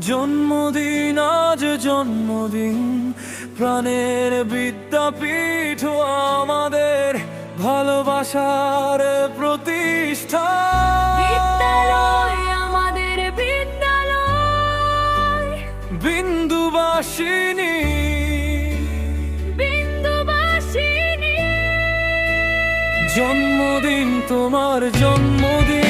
জন্মদিন আজ জন্মদিন, প্রাণের বিদ্যাপীঠ আমাদের ভালোবাসার প্রতিষ্ঠান। বিদ্যালয় আমাদের বিদ্যালয়, বিন্দুবাসিনী বিন্দুবাসিনী। জন্মদিন তোমার জন্মদিন।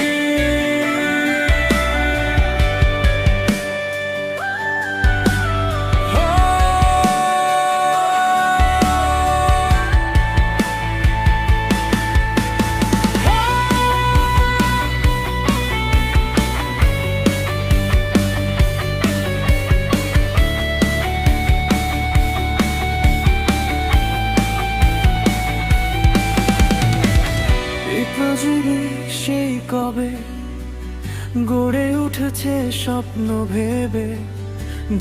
সেই কবে গড়ে উঠেছে স্বপ্ন ভেবে,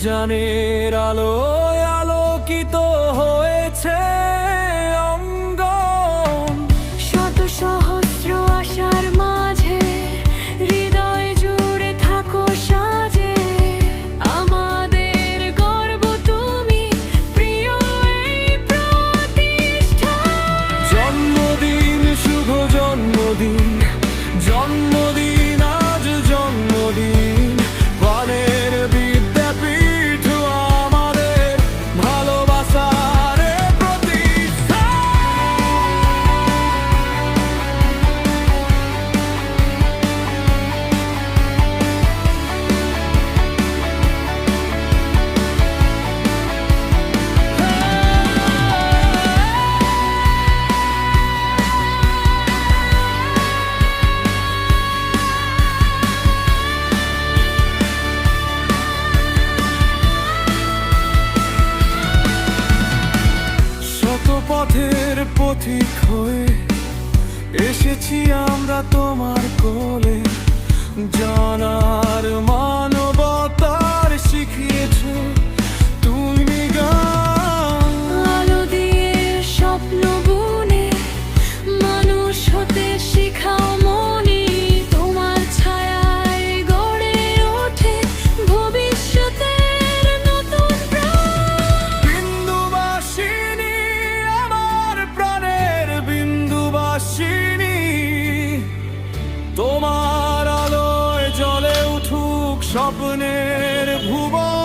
জানের আলোয় আলোকিত হয়েছে অঙ্গন। শত সহস্র আশার মাঝে হৃদয় জুড়ে থাকো সাজে, আমাদের গর্ব তুমি, প্রিয় এই প্রতিষ্ঠান। জন্মদিন শুভ জন্মদিন, জন্মদিন আজ জন্মদিন, প্রাণের বিদ্যাপীঠ আমাদের ভালোবাসার প্রতিষ্ঠান। পথের পথিক হয়ে এসেছি আমরা তোমার কোলে, জানার মানবতার শিখিয়েছ তুমি গান। আলো দিয়ে স্বপ্ন বুনে মানুষ হতে শিখাও মনি, তোমার ছায়ায় গড়ে ওঠে ভবিষ্যতের নতুন প্রাণ। বিন্দুবাসিনী আমার প্রাণের বিন্দুবাসিনী, তোমার আলোয় জ্বলে উঠুক স্বপ্নের ভুবন।